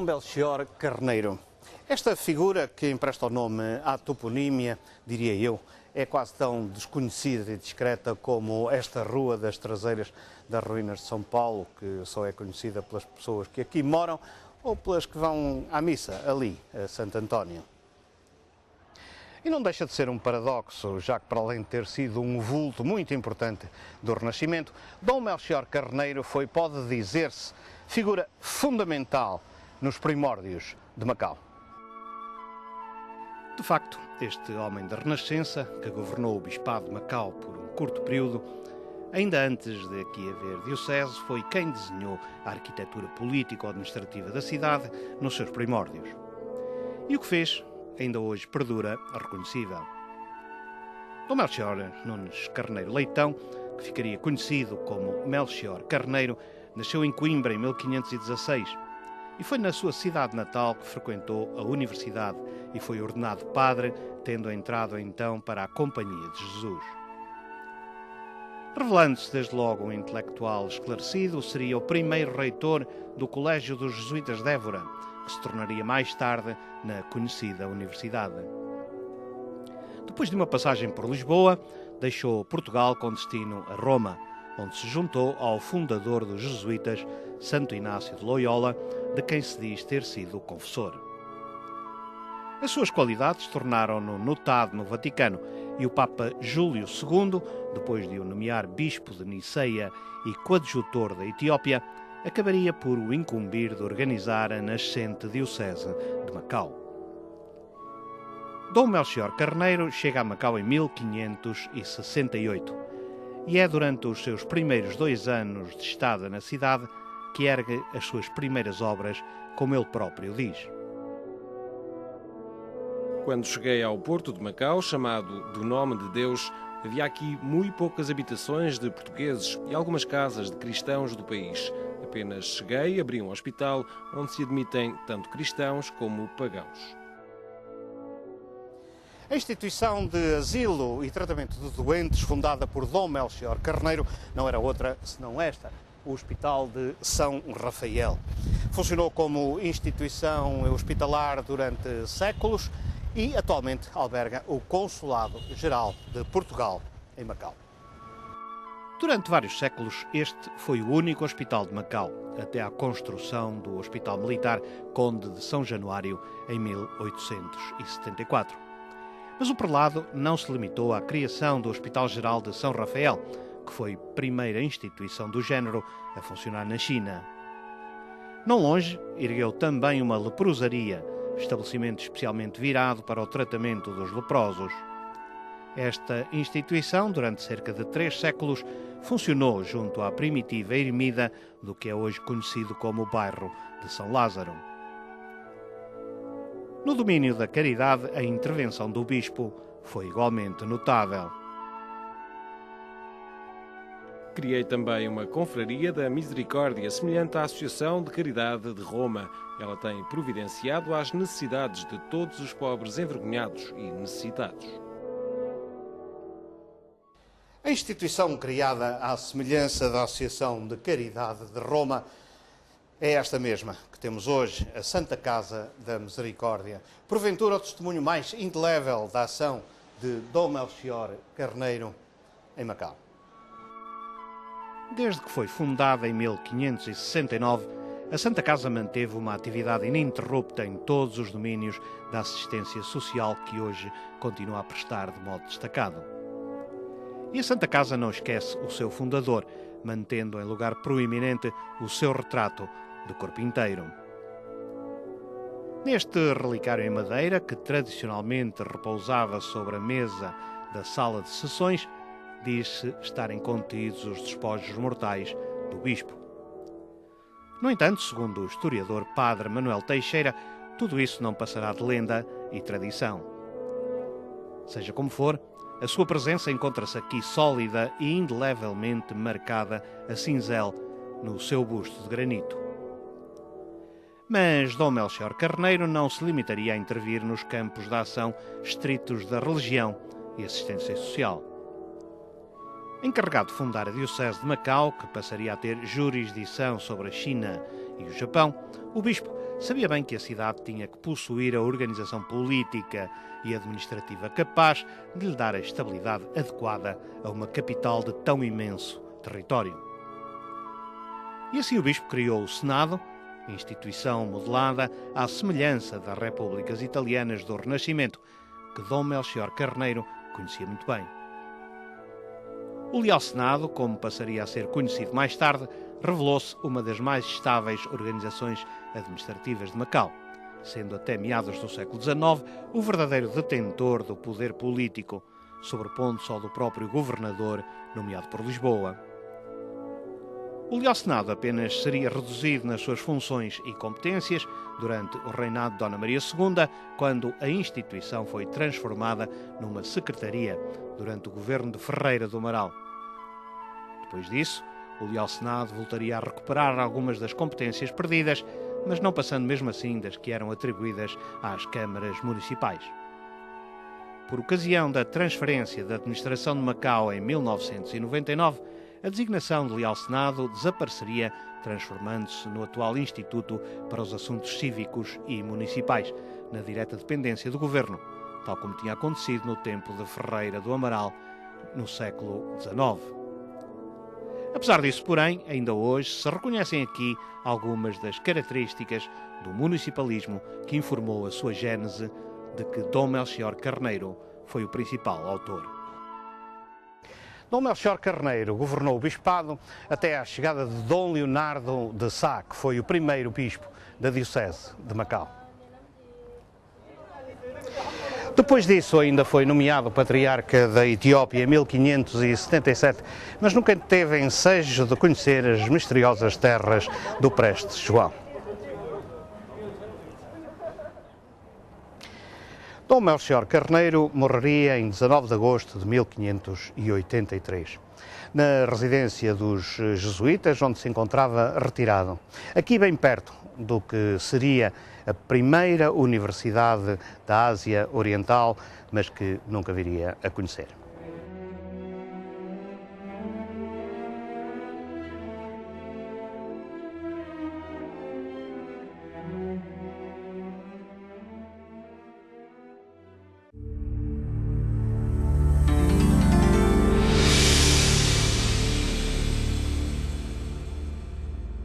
Melchior Carneiro. Esta figura que empresta o nome à toponímia, diria eu, é quase tão desconhecida e discreta como esta Rua das Traseiras das Ruínas de São Paulo, que só é conhecida pelas pessoas que aqui moram ou pelas que vão à missa ali, a Santo António. E não deixa de ser um paradoxo, já que para além de ter sido um vulto muito importante do Renascimento, Dom Melchior Carneiro foi, pode dizer-se, figura fundamental nos primórdios de Macau. De facto, este homem da Renascença, que governou o Bispado de Macau por um curto período, ainda antes de aqui haver diocese, foi quem desenhou a arquitetura político-administrativa da cidade nos seus primórdios. E o que fez, ainda hoje perdura reconhecível. Dom Melchior Nunes Carneiro Leitão, que ficaria conhecido como Melchior Carneiro, nasceu em Coimbra em 1516 e foi na sua cidade natal que frequentou a universidade e foi ordenado padre, tendo entrado então para a Companhia de Jesus. Revelando-se desde logo um intelectual esclarecido, seria o primeiro reitor do Colégio dos Jesuítas de Évora, que se tornaria mais tarde na conhecida universidade. Depois de uma passagem por Lisboa, deixou Portugal com destino a Roma, onde se juntou ao fundador dos jesuítas, Santo Inácio de Loyola, de quem se diz ter sido o confessor. As suas qualidades tornaram-no notado no Vaticano e o Papa Júlio II, depois de o nomear bispo de Niceia e coadjutor da Etiópia, acabaria por o incumbir de organizar a nascente diocese de Macau. Dom Melchior Carneiro chega a Macau em 1568 e é durante os seus primeiros 2 anos de estada na cidade que ergue as suas primeiras obras, como ele próprio diz. Quando cheguei ao porto de Macau, chamado do nome de Deus, havia aqui muito poucas habitações de portugueses e algumas casas de cristãos do país. Apenas cheguei, abri um hospital onde se admitem tanto cristãos como pagãos. A instituição de asilo e tratamento de doentes, fundada por Dom Melchior Carneiro, não era outra senão esta, o Hospital de São Rafael. Funcionou como instituição hospitalar durante séculos e atualmente alberga o Consulado-Geral de Portugal em Macau. Durante vários séculos, este foi o único hospital de Macau, até à construção do Hospital Militar Conde de São Januário em 1874. Mas o prelado não se limitou à criação do Hospital Geral de São Rafael, que foi a primeira instituição do género a funcionar na China. Não longe, ergueu também uma leprosaria, estabelecimento especialmente virado para o tratamento dos leprosos. Esta instituição, durante cerca de 3 séculos, funcionou junto à primitiva ermida do que é hoje conhecido como o bairro de São Lázaro. No domínio da caridade, a intervenção do bispo foi igualmente notável. Criei também uma confraria da Misericórdia, semelhante à Associação de Caridade de Roma. Ela tem providenciado às necessidades de todos os pobres envergonhados e necessitados. A instituição criada à semelhança da Associação de Caridade de Roma é esta mesma que temos hoje, a Santa Casa da Misericórdia. Porventura o testemunho mais indelével da ação de Dom Melchior Carneiro em Macau. Desde que foi fundada em 1569, a Santa Casa manteve uma atividade ininterrupta em todos os domínios da assistência social que hoje continua a prestar de modo destacado. E a Santa Casa não esquece o seu fundador, mantendo em lugar proeminente o seu retrato de corpo inteiro. Neste relicário em madeira, que tradicionalmente repousava sobre a mesa da sala de sessões, diz-se estarem contidos os despojos mortais do bispo. No entanto, segundo o historiador Padre Manuel Teixeira, tudo isso não passará de lenda e tradição. Seja como for, a sua presença encontra-se aqui sólida e indelevelmente marcada a cinzel no seu busto de granito. Mas Dom Melchior Carneiro não se limitaria a intervir nos campos de ação estritos da religião e assistência social. Encarregado de fundar a Diocese de Macau, que passaria a ter jurisdição sobre a China e o Japão, o bispo sabia bem que a cidade tinha que possuir a organização política e administrativa capaz de lhe dar a estabilidade adequada a uma capital de tão imenso território. E assim o bispo criou o Senado, instituição modelada à semelhança das repúblicas italianas do Renascimento, que Dom Melchior Carneiro conhecia muito bem. O Leal Senado, como passaria a ser conhecido mais tarde, revelou-se uma das mais estáveis organizações administrativas de Macau, sendo até meados do século XIX o verdadeiro detentor do poder político, sobrepondo-se ao do próprio governador, nomeado por Lisboa. O Leal Senado apenas seria reduzido nas suas funções e competências durante o reinado de Dona Maria II, quando a instituição foi transformada numa secretaria durante o governo de Ferreira do Amaral. Depois disso, o Leal Senado voltaria a recuperar algumas das competências perdidas, mas não passando mesmo assim das que eram atribuídas às câmaras municipais. Por ocasião da transferência da administração de Macau em 1999, a designação de Leal Senado desapareceria, transformando-se no atual Instituto para os Assuntos Cívicos e Municipais, na direta dependência do governo, tal como tinha acontecido no tempo de Ferreira do Amaral, no século XIX. Apesar disso, porém, ainda hoje se reconhecem aqui algumas das características do municipalismo que informou a sua gênese, de que Dom Melchior Carneiro foi o principal autor. Dom Melchior Carneiro governou o bispado até à chegada de Dom Leonardo de Sá, que foi o primeiro bispo da diocese de Macau. Depois disso ainda foi nomeado patriarca da Etiópia em 1577, mas nunca teve ensejo de conhecer as misteriosas terras do Prestes João. Dom Melchior Carneiro morreria em 19 de agosto de 1583, na residência dos jesuítas, onde se encontrava retirado, aqui bem perto do que seria a primeira universidade da Ásia Oriental, mas que nunca viria a conhecer.